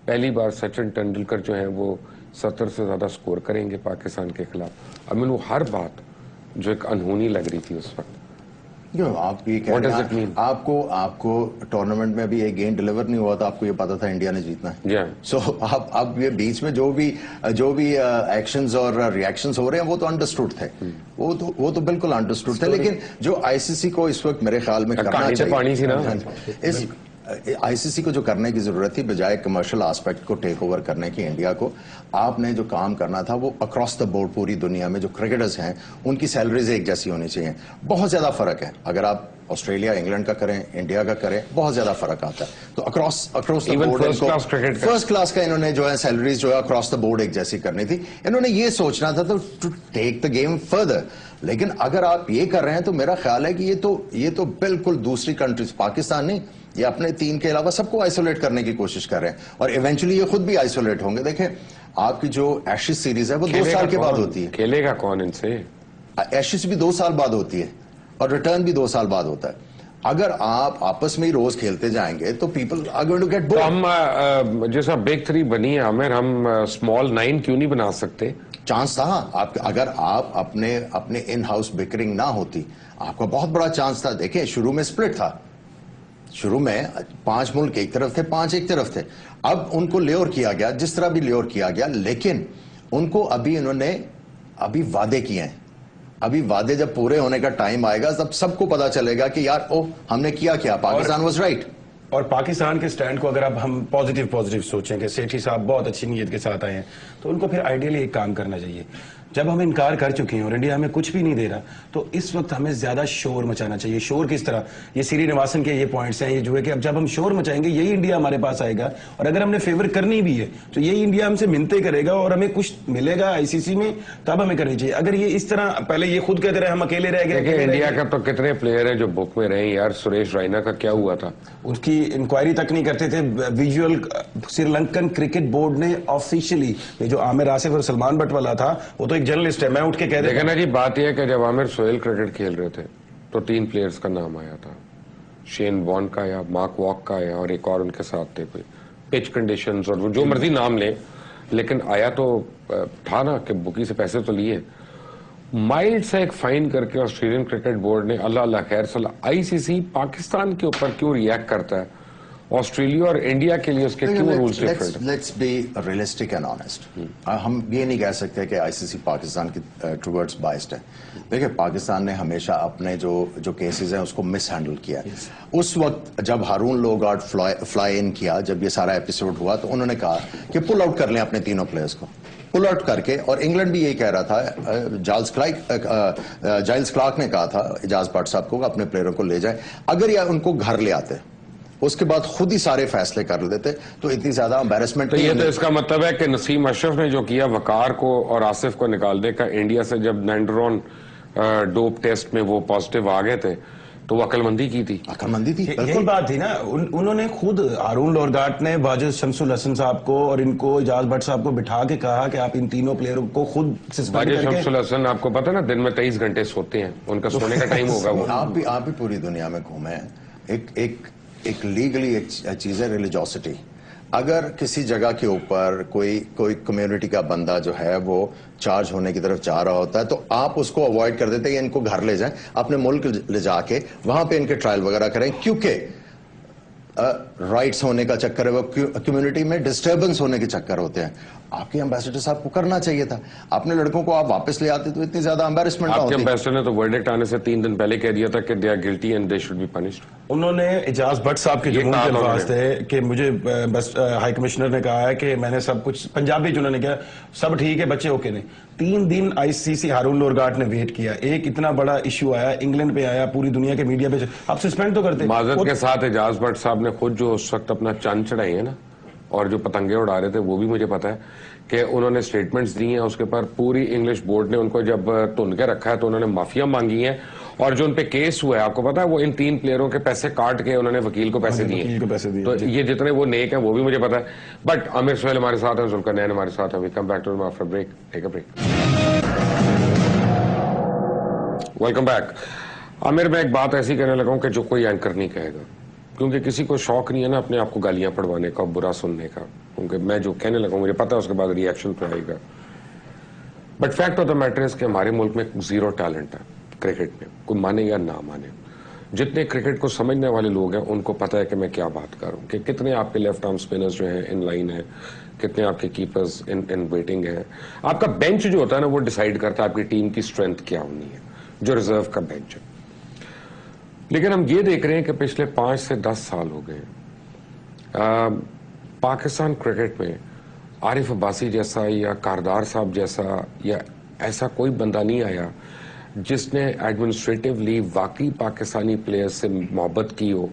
پہلی بار سچن ٹنڈولکر جو ہیں وہ 70 سے زیادہ سکور کریں گے پاکستان کے خلاف. اب میں وہ ہر بات جو ایک انہونی لگ رہی تھی اس وقت. آپ یہ کہہ رہے ہیں آپ کو ٹورنامنٹ میں ابھی ایک گیم ڈیلیور نہیں ہوا تھا, آپ کو یہ پتا تھا انڈیا نے جیتنا ہے. سو اب یہ بیچ میں جو بھی ایکشنز اور ریئیکشنز ہو رہے ہیں وہ تو انڈرسٹوڈ تھے, وہ تو بالکل انڈرسٹوڈ تھے. لیکن جو ICC کو اس وقت میرے خیال میں کرنا چاہیے, آئی سی سی کو جو کرنے کی ضرورت تھی بجائے کمرشل آسپیکٹ کو ٹیک اوور کرنے کی انڈیا کو، آپ نے جو کام کرنا تھا وہ اکراس دا بورڈ پوری دنیا میں جو کرکٹرز ہیں ان کی سیلریز ایک جیسی ہونی چاہیے. بہت زیادہ فرق ہے اگر آپ آسٹریلیا انگلینڈ کا کریں انڈیا کا کریں، بہت زیادہ فرق آتا ہے. تو across the board first class کا انہوں نے جو ہے سیلریز جو ہے اکراس دا بورڈ ایک جیسی کرنی تھی. انہوں نے یہ سوچنا تھا to take the game further. لیکن اگر آپ یہ کر رہے ہیں تو میرا خیال ہے کہ یہ تو بالکل دوسری کنٹریز، پاکستان نہیں، یہ اپنے 3 کے علاوہ سب کو آئسولیٹ کرنے کی کوشش کر رہے ہیں اور ایونچولی یہ خود بھی آئسولیٹ ہوں گے. دیکھیں آپ کی جو ایشز سیریز ہے وہ 2 سال کے بعد ہوتی ہے. کھیلے گا کون ان سے؟ ایشز بھی 2 سال بعد ہوتی ہے اور ریٹرن بھی 2 سال بعد ہوتا ہے. اگر آپ آپس میں ہی روز کھیلتے جائیں گے تو people are going to get bored. ہم جیسا بگ 3 بنی ہے عامر، ہم اسمال 9 کیوں نہیں بنا سکتے؟ چانس تھا اگر آپ اپنے ان ہاؤس بکرنگ نہ ہوتی، آپ کا بہت بڑا چانس تھا. دیکھیں شروع میں سپلٹ تھا، شروع میں 5 ملک ایک طرف تھے 5 ایک طرف تھے. اب ان کو لیور کیا گیا جس طرح بھی لیور کیا گیا، لیکن ان کو انہوں نے وعدے کیے ہیں. ابھی وعدے جب پورے ہونے کا ٹائم آئے گا تب سب کو پتا چلے گا کہ یار ہم نے کیا پاکستان واز رائٹ. اور پاکستان کے سٹینڈ کو اگر اب ہم پازیٹیو سوچیں کہ سیٹھی صاحب بہت اچھی نیت کے ساتھ آئے ہیں تو ان کو پھر آئیڈیلی ایک کام کرنا چاہیے. جب ہم انکار کر چکے ہیں اور انڈیا ہمیں کچھ بھی نہیں دے رہا تو اس وقت ہمیں زیادہ شور مچانا چاہیے. شور کس طرح؟ یہ سری نواسن کے یہ پوائنٹس ہیں، یہ جو ہے کہ اب جب ہم شور مچائیں گے یہی انڈیا ہمارے پاس آئے گا، اور اگر ہم نے فیور کرنی بھی ہے تو یہی انڈیا ہم سے منتیں کرے گا اور ہمیں کچھ ملے گا آئی سی سی میں تب ہمیں کرنی چاہیے. اگر یہ اس طرح پہلے یہ خود کہتے رہے ہم اکیلے رہ گئے. انڈیا کا تو کتنے پلیئر ہیں جو بک میں رہے یار. سریش رائنا کا کیا ہوا تھا؟ اس کی انکوائری تک نہیں کرتے تھے. Visual Sri Lankan cricket board نے آفیشلی، یہ جو عامر آصف اور سلمان بٹ والا تھا وہ تو ایک جرنلسٹ ہے، میں اٹھ کے کہہ دے. لیکن جی بات یہ ہے کہ جب عامر سہیل کرکٹ کھیل رہے تھے تو 3 پلیئرز کا نام آیا تھا. شین بون کا یا مارک واک کا یا اور ایک اور ان کے ساتھ تھے کوئی. پچ کنڈیشنز اور جو مرضی نام لیں، لیکن آیا تو تھا نا کہ بکی سے پیسے تو لیے. مائلڈ سے ایک فائن کر کے آسٹریلین کرکٹ بورڈ نے، اللہ خیر صلاح. آئی سی سی پاکستان کے اوپر کیوں ریئیکٹ کرتا ہے؟ آسٹریلیا اور انڈیا کے لیے اس کے کیوں rules different? Let's be realistic and honest. ہم یہ نہیں کہہ سکتے کہ آئی سی سی پاکستان کی ٹوورڈز بائسڈ ہے. دیکھیں پاکستان نے ہمیشہ اپنے جو کیسز ہیں اس کو مس ہینڈل کیا ہے. اس وقت جب ہارون لوگارڈ فلائی ان کیا، جب یہ سارا ایپیسوڈ ہوا تو انہوں نے کہا کہ پل آؤٹ کر لیں اپنے تینوں پلیئرز کو، پل آؤٹ کر کے. اور انگلینڈ بھی یہی کہہ رہا تھا. جائلز کلارک نے کہا تھا اعجاز بٹ صاحب کو اپنے پلیئروں کو لے جائیں. اگر یہ ان کو گھر لے آتے اس کے بعد خود ہی سارے فیصلے کر لیتے تو اتنی زیادہ امبیرسمنٹ. تو یہ تو اس کا مطلب ہے کہ نسیم اشرف نے جو کیا وقار کو اور آصف کو نکالنے کا، انڈیا سے جب نینڈرون ڈوپ ٹیسٹ میں وہ پازیٹیو آ گئے تھے تو وہ عقل مندی کی تھی. عقل مندی تھی، یہی بات تھی نا. انہوں نے خود ہارون لورگارٹ نے باجد شمس الحسن صاحب کو اور ان کو اعجاز بٹ صاحب کو بٹھا کے کہا کہ آپ ان تینوں پلیئروں کو خود سسپینڈ کر کے. باجد شمس الحسن آپ کو پتا نا دن میں 23 گھنٹے سوتے ہیں، ان کا سونے کا ٹائم ہوگا وہ. آپ بھی پوری دنیا میں گھومے ہیں. ایک لیگلی ایک چیز ہے ریلیجوسٹی. اگر کسی جگہ کے اوپر کوئی کمیونٹی کا بندہ جو ہے وہ چارج ہونے کی طرف جا رہا ہوتا ہے تو آپ اس کو اوائڈ کر دیتے ہیں، ان کو گھر لے جائیں، اپنے ملک لے جا کے وہاں پہ ان کے ٹرائل وغیرہ کریں. کیونکہ رائٹس ہونے کا چکر ہے، وہ کمیونٹی میں ڈسٹربنس ہونے کے چکر ہوتے ہیں. آپ کے امبیسڈر صاحب کو کرنا چاہیے تھا. اپنے لڑکوں کو آپ واپس لے آتے تو اتنی زیادہ امبیرسمنٹ نہ ہوتی. آپ کے امبیسڈر نے تو ورڈکٹ آنے سے 3 دن پہلے کہہ دیا تھا کہ they are guilty and they should be punished. انہوں نے اعجاز بٹ صاحب کے جو منہ کے الفاظ تھے کہ مجھے بس ہائی کمشنر نے کہا ہے کہ میں نے سب کچھ، پنجابی جنہوں نے کہا سب ٹھیک ہے بچے اوکے. نہیں، 3 دن آئی سی سی ہارون لورگارٹ نے ویٹ کیا. ایک اتنا بڑا ایشو آیا، انگلینڈ پہ آیا، پوری دنیا کے میڈیا پہ، آپ سسپینڈ تو کرتے. معذرت کے ساتھ اعجاز بٹ صاحب نے خود جو اس وقت اپنا چاند چڑھائی ہے نا اور جو پتنگے اڑا رہے تھے وہ بھی مجھے پتا ہے کہ انہوں نے سٹیٹمنٹس دی ہیں. اس کے پر پوری انگلش بورڈ نے ان کو جب تن کے رکھا ہے تو انہوں نے معافیاں مانگی ہیں. اور جو ان پہ کیس ہوا ہے آپ کو پتا ہے وہ ان 3 پلیئروں کے پیسے کاٹ کے انہوں نے وکیل کو پیسے دیے. تو یہ جتنے وہ نیک ہیں وہ بھی مجھے پتا ہے. بٹ عامر سہیل ہمارے ساتھ ہیں، ذوالقرنین ہمارے ساتھ ہیں. We come back to after break. Take a break. Welcome back. Aamir میں ایک بات ایسی کہنے لگا ہوں کہ جو کوئی اینکر نہیں کہے گا، کیونکہ کسی کو شوق نہیں ہے نا اپنے آپ کو گالیاں پڑھوانے کا، برا سننے کا. کیونکہ میں جو کہنے لگا ہوں مجھے پتا ہے اس کے بعد ری ایکشن تو آئے گا. But fact of the matter is کہ ہمارے ملک میں 0 ٹیلنٹ ہے کرکٹ میں، کوئی مانے یا نہ مانے. جتنے کرکٹ کو سمجھنے والے لوگ ہیں ان کو پتا ہے کہ میں کیا بات کر رہا ہوں، کہ کتنے آپ کے لیفٹ آرم اسپنرز جو ہیں ان لائن ہیں، کتنے آپ کے کیپرز ان ویٹنگ ہیں. آپ کا بینچ جو ہوتا ہے نا وہ ڈیسائیڈ کرتا ہے آپ کی ٹیم کی اسٹرینتھ کیا ہونی ہے، جو ریزرو کا بینچ ہے. لیکن ہم یہ دیکھ رہے ہیں کہ پچھلے 5 سے 10 سال ہو گئے पाकिस्तान क्रिकेट में आरिफ अब्बासी जैसा या कारदार साहब जैसा या ऐसा कोई बंदा नहीं आया जिसने एडमिनिस्ट्रेटिवली वाकई पाकिस्तानी प्लेयर्स से मोहब्बत की हो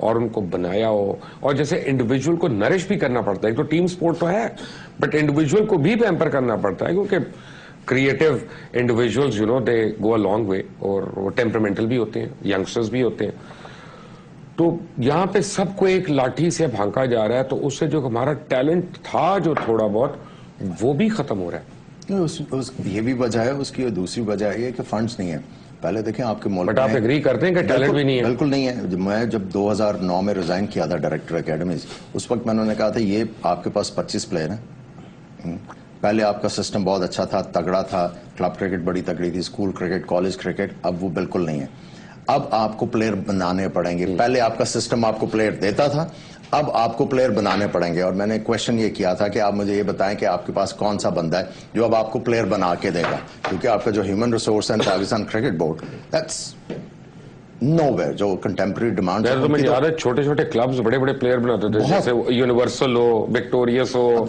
और उनको बनाया हो, और जैसे इंडिविजुअल को नरिश भी करना पड़ता है, तो टीम स्पोर्ट तो है बट इंडिविजुअल को भी पैम्पर करना पड़ता है, क्योंकि creative individuals you know they go a long way, और वो टेम्परामेंटल भी होते हैं, यंगस्टर्स भी होते हैं. तो यहाँ पे सबको एक लाठी से भांका जा रहा है, तो उससे जो हमारा टैलेंट था जो थोड़ा बहुत वो भी खत्म हो रहा है. ये भी वजह है उसकी, और दूसरी वजह ये कि फंड्स नहीं है. पहले देखें आपके मुल्क बट आप एग्री करते हैं कि टैलेंट भी नहीं है? बिल्कुल नहीं है. मैं जब 2009 में रिजाइन किया था डायरेक्टर एकेडमीज, उस वक्त मैंने कहा था ये आपके पास 25 प्लेयर हैं. पहले आपका सिस्टम बहुत अच्छा था, तगड़ा था, क्लब क्रिकेट बड़ी तगड़ी थी, स्कूल क्रिकेट, कॉलेज क्रिकेट, अब वो बिल्कुल नहीं है. अब आपको प्लेयर बनाने पड़ेंगे. पहले आपका सिस्टम आपको प्लेयर देता था, अब आपको प्लेयर बनाने पड़ेंगे. और मैंने क्वेश्चन ये किया था कि आप मुझे ये बताएं कि आपके पास कौन सा बंदा है जो अब आपको प्लेयर बना के देगा, क्योंकि आपका जो ह्यूमन रिसोर्स है Pakistan cricket board, that's nowhere. जो कंटेम्प्रेरी डिमांड तो मुझे याद है छोटे छोटे क्लब्स बड़े बड़े प्लेयर बनाते थे, जैसे यूनिवर्सल हो, विक्टोरियस हो,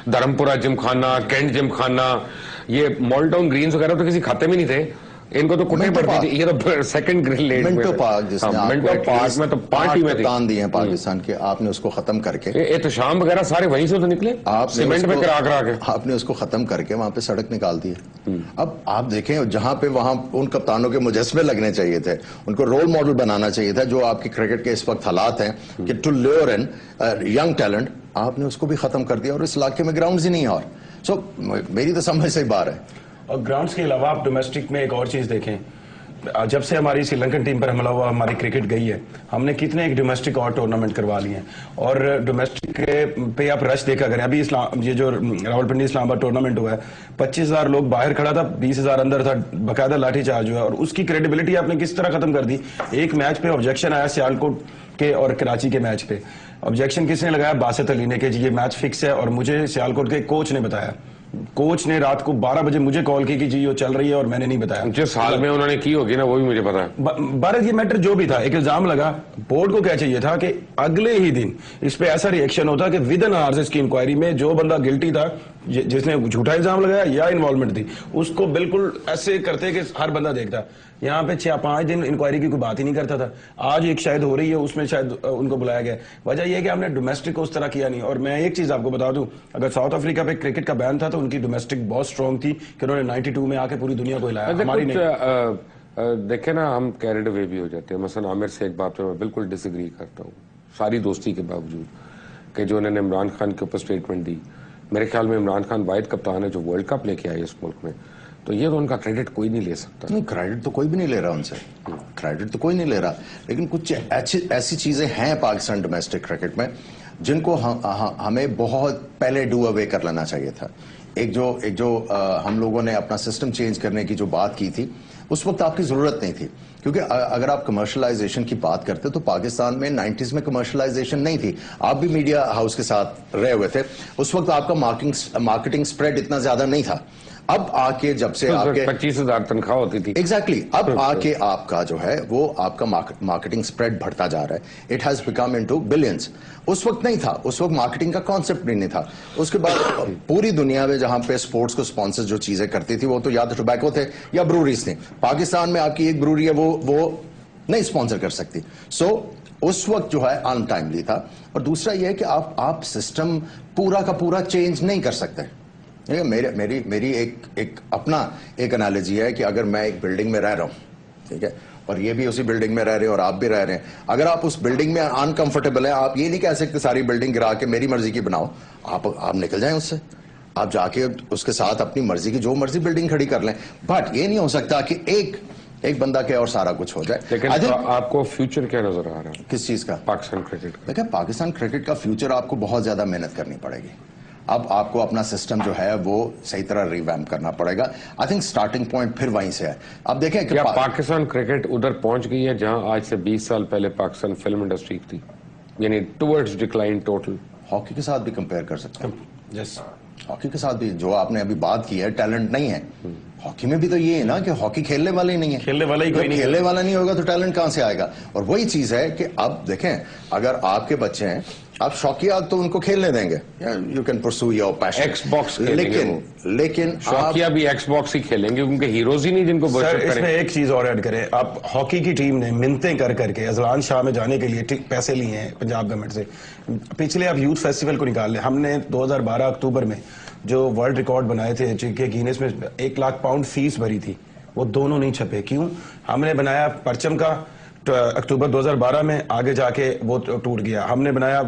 धर्मपुरा जिमखाना, कैंट जिमखाना, ये मॉलटाउन ग्रीन्स वगैरह तो किसी खाते में नहीं थे, इनको तो कुटनी पड़ती थी. ये तो सेकंड ग्रेड मिंटो पार्क, जिसने मिंटो पार्क में तो 5 टीमें थी, कप्तान दिए हैं पाकिस्तान के, आपने उसको खत्म करके, एहतशाम वगैरह सारे वहीं से तो निकले, सीमेंट में करा करा के आपने उसको खत्म करके वहां पे सड़क निकाल दी है. अब आप देखें जहां पे वहां उन कप्तानों के मुजस्मे लगने चाहिए थे, उनको रोल मॉडल बनाना चाहिए था, जो आपकी क्रिकेट के इस वक्त हालात हैं कि टू लुर इन यंग टैलेंट, आपने उसको भी खत्म कर दिया. और इस इलाके में ग्राउंड ही नहीं है. और सो मेरी तो समझ से बात है. और ग्राउंड्स के अलावा आप डोमेस्टिक में एक और चीज देखें, जब से हमारी श्रीलंकन टीम पर हमला हुआ, हमारी क्रिकेट गई है, हमने कितने एक डोमेस्टिक और टूर्नामेंट करवा लिए हैं. और डोमेस्टिक पे आप रश देखा करें. अभी ये जो रावलपिंडी इस्लामाबाद टूर्नामेंट हुआ है, 25,000 लोग बाहर खड़ा था, 20,000 अंदर था, बकायदा लाठी चार्ज हुआ, और उसकी क्रेडिबिलिटी आपने किस तरह खत्म कर दी. एक मैच पे ऑब्जेक्शन आया सियालकोट के और कराची के मैच पे, ऑब्जेक्शन किसने लगाया? बासित अली ने, कि जी ये मैच फिक्स है. और मुझे सियालकोट के कोच ने बताया, कोच ने रात को 12 बजे मुझे कॉल की कि जी ये चल रही है, और मैंने नहीं बताया. जिस हाल में उन्होंने की होगी ना वो भी मुझे पता है. भारत ये मैटर जो भी था, एक इल्जाम लगा, बोर्ड को क्या चाहिए था कि अगले ही दिन इस पे ऐसा रिएक्शन होता कि विद इन आवर्स इसकी इंक्वायरी में जो बंदा गिल्टी था, जिसने झूठा इल्जाम लगाया या इन्वॉल्वमेंट थी, उसको बिल्कुल ऐसे करते कि हर बंदा देखता. यहाँ पे 6-5 दिन इंक्वायरी की कोई बात ही नहीं करता था. आज एक शायद हो रही है, उसमें शायद उनको बुलाया गया. वजह यह है कि हमने डोमेस्टिक को उस तरह किया नहीं. और मैं एक चीज आपको बता दूं, अगर साउथ अफ्रीका पे क्रिकेट का बैन था तो उनकी डोमेस्टिक बहुत स्ट्रांग थी कि उन्होंने 92 में आके पूरी दुनिया को हिलाया. हमारी नहीं. देखे ना, हम कैरेड अवे भी हो जाते हैं. मसलन आमिर से एक बात पे मैं बिल्कुल डिसएग्री करता हूँ, सारी दोस्ती के बावजूद, कि जो उन्होंने इमरान खान के ऊपर स्टेटमेंट दी. मेरे ख्याल में इमरान खान वाहिद कप्तान है जो वर्ल्ड कप लेके आए इस मुल्क में, तो ये तो उनका क्रेडिट कोई नहीं ले सकता. नहीं, क्रेडिट तो कोई भी नहीं ले रहा उनसे, क्रेडिट तो कोई नहीं ले रहा. लेकिन कुछ ऐसी चीजें हैं पाकिस्तान डोमेस्टिक क्रिकेट में जिनको हमें बहुत पहले डू अवे कर लेना चाहिए था. एक जो हम लोगों ने अपना सिस्टम चेंज करने की जो बात की थी, उस वक्त आपकी जरूरत नहीं थी. क्योंकि अगर आप कमर्शलाइजेशन की बात करते तो पाकिस्तान में 90s में कमर्शलाइजेशन नहीं थी. आप भी मीडिया हाउस के साथ रहे हुए थे. उस वक्त आपका मार्केटिंग स्प्रेड इतना ज्यादा नहीं था. अब आके जब से आपके 25,000 तनख्वाह होती थी. एग्जैक्टली. अब आके आपका जो है वो आपका मार्केटिंग स्प्रेड बढ़ता जा रहा है. It has become into billions. उस वक्त नहीं था. उस वक्त मार्केटिंग का कॉन्सेप्ट भी नहीं था. उसके बाद पूरी दुनिया में जहां पे स्पोर्ट्स को स्पॉन्सर जो चीजें करती थी वो तो या तो टोबैको थे या ब्रूरीज थे. पाकिस्तान में आपकी एक ब्रूरी है, वो नहीं स्पॉन्सर कर सकती. सो उस वक्त जो है अनटाइमली था. और दूसरा यह है कि आप सिस्टम पूरा का पूरा चेंज नहीं कर सकते. मेरी एक अपना एक एनालॉजी है कि अगर मैं एक बिल्डिंग में रह रहा हूं, ठीक है, और ये भी उसी बिल्डिंग में रह रहे हैं और आप भी रह रहे हैं, अगर आप उस बिल्डिंग में अनकंफर्टेबल है, आप ये नहीं कह सकते सारी बिल्डिंग गिरा के मेरी मर्जी की बनाओ. आप निकल जाएं उससे. आप जाके उसके साथ अपनी मर्जी की जो मर्जी बिल्डिंग खड़ी कर लें. बट ये नहीं हो सकता कि एक बंदा के और सारा कुछ हो जाए. लेकिन आपको फ्यूचर क्या नजर आ रहा है किस चीज का? पाकिस्तान क्रिकेट का. देखिए, पाकिस्तान क्रिकेट का फ्यूचर आपको बहुत ज्यादा मेहनत करनी पड़ेगी. अब आपको अपना सिस्टम जो है वो सही तरह रिवैम्प करना पड़ेगा. आई थिंक स्टार्टिंग पॉइंट फिर वहीं से है. अब देखें क्या पाकिस्तान क्रिकेट उधर पहुंच गई है जहां आज से 20 साल पहले पाकिस्तान फिल्म इंडस्ट्री थी, यानी टुवर्ड्स डिक्लाइन टोटल? हॉकी के साथ भी कंपेयर कर सकते हैं. यस, हॉकी के साथ भी जो आपने अभी बात की है, टैलेंट नहीं है. हॉकी में भी तो ये है ना कि हॉकी खेलने वाले ही नहीं है, खेलने वाला ही कोई नहीं है। खेलने वाला नहीं होगा तो टैलेंट कहां से आएगा? और वही चीज है कि अब देखें, अगर आपके बच्चे हैं, आप शौकिया तो उनको खेलने देंगे, you can pursue your passion, Xbox लेकिन शौकिया भी एक्सबॉक्स ही खेलेंगे, क्योंकि हीरोज ही नहीं जिनको सर वर्शिप इसमें करें। एक चीज और ऐड करें, आप हॉकी की टीम ने मिन्नतें कर करके अजलान शाह में जाने के लिए पैसे लिए हैं पंजाब गवर्नमेंट से। पिछले आप यूथ फेस्टिवल को निकाल लें, हमने 2012 अक्टूबर में जो वर्ल्ड रिकॉर्ड बनाए थे जिनके गिनेस में 1 लाख पाउंड फीस भरी थी, वो दोनों नहीं छपे। क्यों? हमने बनाया परचम का अक्टूबर 2012 में, आगे जाके वो टूट गया। हमने बनाया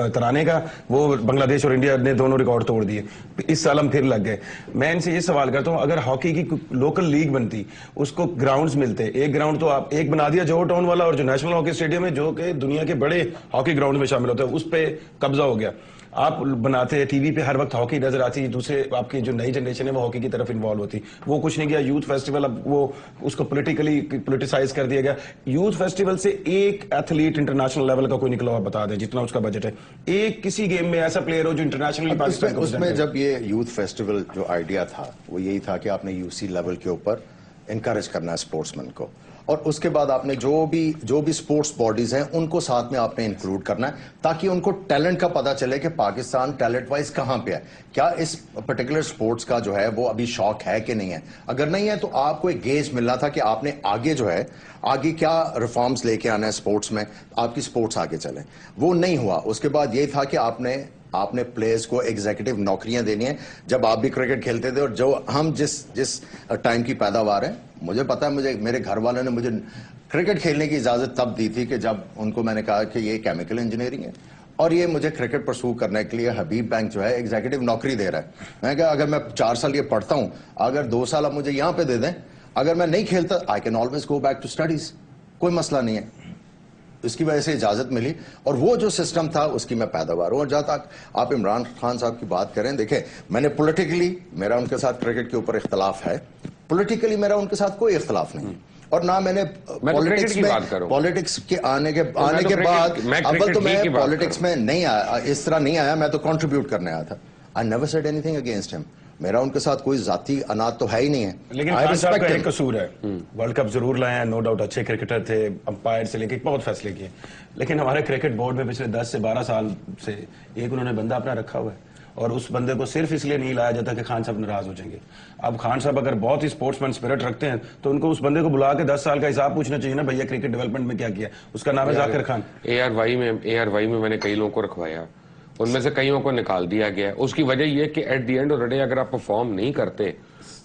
तराने का, वो बांग्लादेश और इंडिया ने दोनों रिकॉर्ड तोड़ दिए। इस साल हम फिर लग गए। मैं इनसे ये सवाल करता हूँ, अगर हॉकी की लोकल लीग बनती, उसको ग्राउंड्स मिलते, एक ग्राउंड तो आप एक बना दिया जोहो टाउन वाला, और जो नेशनल हॉकी स्टेडियम है जो कि दुनिया के बड़े हॉकी ग्राउंड में शामिल होता है, उस पर कब्जा हो गया। आप बनाते टीवी पे हर वक्त हॉकी नजर आती, दूसरे आपकी जो नई जनरेशन है वो हॉकी की तरफ इन्वॉल्व होती, वो कुछ नहीं किया। यूथ फेस्टिवल अब वो उसको पोलिटिसाइज कर दिया गया। यूथ फेस्टिवल से एक एथलीट इंटरनेशनल लेवल का कोई निकला हुआ बता दें, जितना उसका बजट है, एक किसी गेम में ऐसा प्लेयर हो जो इंटरनेशनली पाकिस्तान को उसमें जब ये यूथ फेस्टिवल जो आइडिया था वो यही था कि आपने यूसी लेवल के ऊपर इनकरेज करना है स्पोर्ट्समैन को, और उसके बाद आपने जो भी स्पोर्ट्स बॉडीज हैं उनको साथ में आपने इंक्लूड करना है, ताकि उनको टैलेंट का पता चले कि पाकिस्तान टैलेंट वाइज कहां पे है, क्या इस पर्टिकुलर स्पोर्ट्स का जो है वो अभी शौक है कि नहीं है। अगर नहीं है तो आपको एक गेज मिलना था कि आपने आगे जो है आगे क्या रिफॉर्म्स लेके आना है स्पोर्ट्स में, आपकी स्पोर्ट्स आगे चले। वो नहीं हुआ। उसके बाद यही था कि आपने प्लेयर्स को एग्जीक्यूटिव नौकरियां देनी है। जब आप भी क्रिकेट खेलते थे और जो हम जिस टाइम की पैदावार है, मुझे पता है, मेरे घर वालों ने मुझे क्रिकेट खेलने की इजाजत तब दी थी कि जब उनको मैंने कहा कि ये केमिकल इंजीनियरिंग है और ये मुझे क्रिकेट परस्यू करने के लिए हबीब बैंक जो है एग्जीक्यूटिव नौकरी दे रहा है। मैंने कहा अगर मैं 4 साल ये पढ़ता हूं, अगर 2 साल आप मुझे यहां पे दे दें, अगर मैं नहीं खेलता, I can always go back to studies, कोई मसला नहीं है। इसकी वजह से इजाजत मिली और वो जो सिस्टम था उसकी मैं पैदावार हूं। और जहां तक आप इमरान खान साहब की बात करें, देखें, मैंने पॉलिटिकली मेरा उनके साथ क्रिकेट के ऊपर इख्तलाफ है, पॉलिटिकली मेरा उनके साथ कोई इख्तलाफ नहीं, और ना मैंने पॉलिटिक्स के आने के बाद, अव्वल तो मैं पॉलिटिक्स में नहीं आया, इस तरह नहीं आया, मैं तो कंट्रीब्यूट करने आया था। I never said anything against him, मेरा उनके साथ कोई जाती अनात तो है ही नहीं है। लेकिन खान साहब का एक कसूर है, वर्ल्ड कप जरूर लाए हैं, नो डाउट अच्छे क्रिकेटर थे, अंपायर से लेके बहुत फैसले किए, लेकिन हमारे क्रिकेट बोर्ड में पिछले 10 से 12 साल से एक उन्होंने बंदा अपना रखा हुआ है, और उस बंदे को सिर्फ इसलिए नहीं लाया जाता कि खान साहब नाराज हो जाएंगे। अब खान साहब अगर बहुत ही स्पोर्ट्समैन स्पिरिट रखते हैं तो उनको उस बंदे को बुला के 10 साल का हिसाब पूछना चाहिए ना, भैया क्रिकेट डेवलपमेंट में क्या किया। उसका नाम है जाकिर खान। ARY में मैंने कई लोगों को रखवाया, उनमें से कईयों को निकाल दिया गया। उसकी वजह यह कि at the end of the day अगर आप परफॉर्म नहीं करते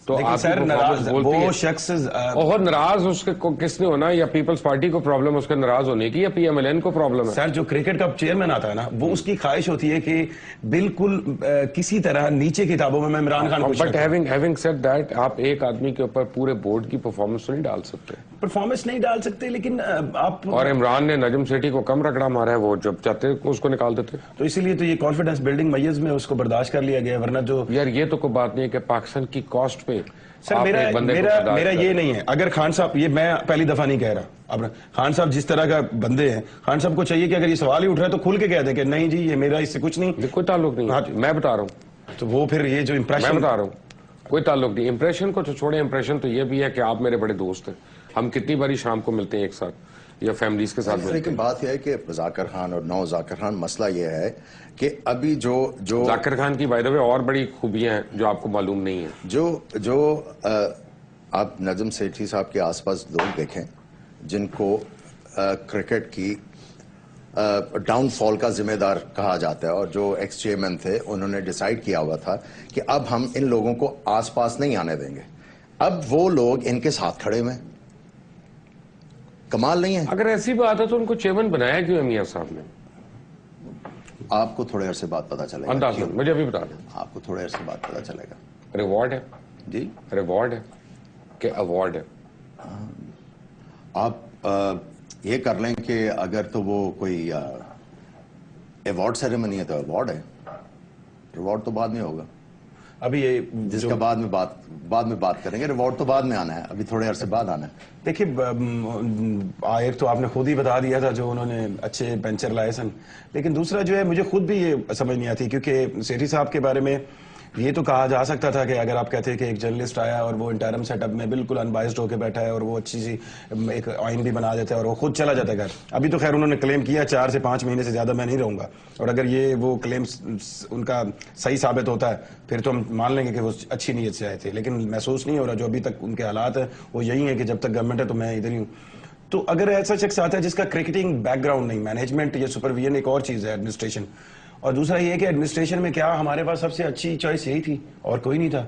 तो लेकिन सर नाराज वो शख्स और नाराज उसके किसने होना, या पीपल्स पार्टी को प्रॉब्लम उसके नाराज होने की, या PMLN को प्रॉब्लम है? सर जो क्रिकेट का चेयरमैन आता है ना, वो उसकी ख्वाहिश होती है कि बिल्कुल किसी तरह नीचे किताबों में मैं इमरान खान को, बट हैविंग सेड दैट, आप एक आदमी के ऊपर पूरे बोर्ड की परफॉर्मेंस नहीं डाल सकते, परफॉर्मेंस नहीं डाल सकते, लेकिन आप, और इमरान ने नजम सेठी को कम रगड़ा मारा है, वो जब चाहते उसको निकाल देते। तो इसीलिए तो ये कॉन्फिडेंस बिल्डिंग मैयज में उसको बर्दाश्त कर लिया गया, वरना जो यार ये तो कोई बात नहीं है कि पाकिस्तान की कॉस्ट पे सर मेरा ये नहीं है। अगर खान साहब, ये मैं पहली दफा नहीं कह रहा, अब खान साहब जिस तरह का बंदे हैं, खान साहब को चाहिए कि अगर ये सवाल ही उठ रहा है तो खुल के कह दें कि नहीं जी ये मेरा इससे कुछ नहीं, कोई ताल्लुक नहीं। हाँ, मैं बता रहा हूँ, तो वो फिर ये जो इंप्रेशन, मैं बता रहा हूँ, कोई ताल्लुक नहीं। इंप्रेशन को तो छोड़े, इंप्रेशन तो ये भी है कि आप मेरे बड़े दोस्त हैं, हम कितनी बारी शाम को मिलते हैं एक साथ या फैमिलीज के साथ। लेकिन बात यह है कि जाकिर खान और नौ जाकिर खान, मसला यह है कि अभी जो जाकिर खान की बाय द वे और बड़ी खूबियां हैं जो आपको मालूम नहीं है। जो आप नजम सेठी साहब के आसपास लोग देखें जिनको क्रिकेट की डाउनफॉल का जिम्मेदार कहा जाता है, और जो एक्स चेयरमैन थे उन्होंने डिसाइड किया हुआ था कि अब हम इन लोगों को आसपास नहीं आने देंगे, अब वो लोग इनके साथ खड़े हुए। कमाल नहीं है? अगर ऐसी बात है तो उनको चेयरमैन बनाया क्यों है मियां साहब ने? आपको थोड़े अरसे बाद पता चलेगा। अंदाज मुझे अभी बता दें। आपको थोड़े अरसे बाद पता चलेगा। रिवॉर्ड है जी, रिवॉर्ड है कि अवार्ड है? आप ये कर लें कि अगर तो वो कोई अवार्ड सेरेमनी है तो अवार्ड है, रिवॉर्ड तो बाद में होगा। अभी ये जिसका बाद में बात करेंगे, रिवॉर्ड तो बाद में आना है, अभी थोड़े अरसे बाद आना है। देखिए एक तो आपने खुद ही बता दिया था जो उन्होंने अच्छे पेंचर लाए सन, लेकिन दूसरा जो है मुझे खुद भी ये समझ नहीं आती, क्योंकि सेठी साहब के बारे में یہ تو کہا جا سکتا تھا کہ اگر آپ کہتے ہیں کہ ایک جرنلسٹ آیا اور وہ انٹرم سیٹ اپ میں بالکل انبائسڈ ہو کے بیٹھا ہے اور وہ اچھی سی ایک آئین بھی بنا دیتا ہے اور وہ خود چلا جاتا ہے گھر. ابھی تو خیر انہوں نے کلیم کیا 4 سے 5 مہینے سے زیادہ میں نہیں رہوں گا, اور اگر یہ وہ کلیم ان کا صحیح ثابت ہوتا ہے پھر تو ہم مان لیں گے کہ وہ اچھی نیت سے آئے تھے, لیکن محسوس نہیں ہو رہا. جو ابھی تک ان کے حالات ہیں وہ یہی ہیں کہ جب تک گورنمنٹ ہے تو میں ادھر ہی ہوں. تو اگر ایسا شخص آتا ہے جس کا کرکٹنگ بیک گراؤنڈ نہیں, مینجمنٹ یا سپرویژن ایک اور چیز ہے, ایڈمنسٹریشن, اور دوسرا یہ کہ ایڈمنسٹریشن میں کیا ہمارے پاس سب سے اچھی چوائس یہی تھی اور کوئی نہیں تھا.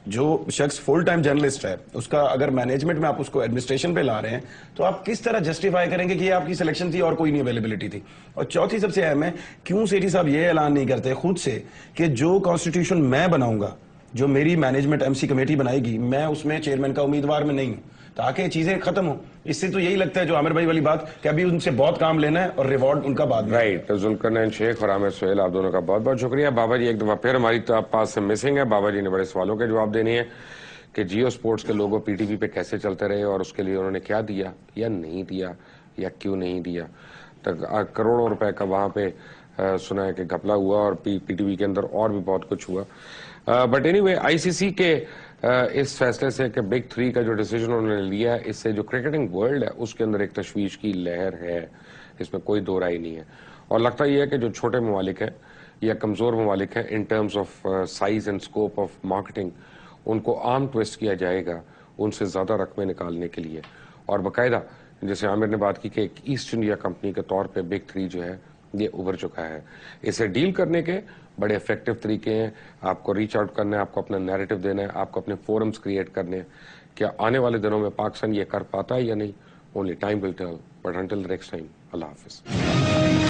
جو شخص فل ٹائم جرنلسٹ ہے اس کا اگر مینجمنٹ میں آپ اس کو ایڈمنسٹریشن پہ لا رہے ہیں تو آپ کس طرح جسٹیفائی کریں گے کہ یہ آپ کی سلیکشن تھی اور کوئی نہیں اویلیبلٹی تھی. اور چوتھی سب سے اہم ہے, کیوں سیٹھی صاحب یہ اعلان نہیں کرتے خود سے کہ جو کانسٹیٹیوشن میں بناؤں گا, جو میری مینجمنٹ ایم سی کمیٹی بنائے گی, میں اس میں چیئرمین کا امیدوار میں نہیں ہوں, تاکہ چیزیں ختم ہوں. اس سے تو یہی لگتا ہے جو عامر بھائی والی بات کہ ابھی ان سے بہت کام لینا ہے اور ریوارڈ ان کا بعد میں. رائٹ. ذوالقرنین شیخ اور عامر سہیل, آپ دونوں کا بہت بہت شکریہ. بابا جی ایک دفعہ پھر ہماری پاس سے مسنگ ہے. بابا جی نے بڑے سوالوں کے جواب دینے ہیں کہ جیو سپورٹس کے لوگو پی ٹی وی پہ کیسے چلتے رہے اور اس کے لیے انہوں نے کیا دیا یا نہیں دیا یا کیوں نہیں دیا. کروڑوں روپے کا وہاں پہ سنا ہے کہ گھپلا ہوا اور پی ٹی وی کے اندر اور بھی بہت کچھ ہوا. بٹ اینی وے, آئی سی سی کے اس فیصلے سے کہ بگ 3 کا جو ڈیسیجن انہوں نے لیا ہے, اس سے جو کرکٹنگ ورلڈ ہے اس کے اندر ایک تشویش کی لہر ہے, اس میں کوئی دو رائے نہیں ہے. اور لگتا یہ ہے کہ جو چھوٹے ممالک ہیں یا کمزور ممالک ہیں in terms of size and scope of marketing, ان کو عام ٹویسٹ کیا جائے گا ان سے زیادہ رقمیں نکالنے کے لیے. اور باقاعدہ جیسے عامر نے بات کی کہ ایک ایسٹ انڈیا کمپنی کے طور پہ بگ 3 جو ہے یہ ابھر چکا ہے. اسے ڈیل کرنے کے بڑے افیکٹو طریقے ہیں. آپ کو ریچ آؤٹ کرنا ہے, آپ کو اپنا نیریٹو دینا ہے, آپ کو اپنے فورمز کریٹ کرنے ہیں. کیا آنے والے دنوں میں پاکستان یہ کر پاتا ہے یا نہیں, only time will tell. But until next time, اللہ حافظ.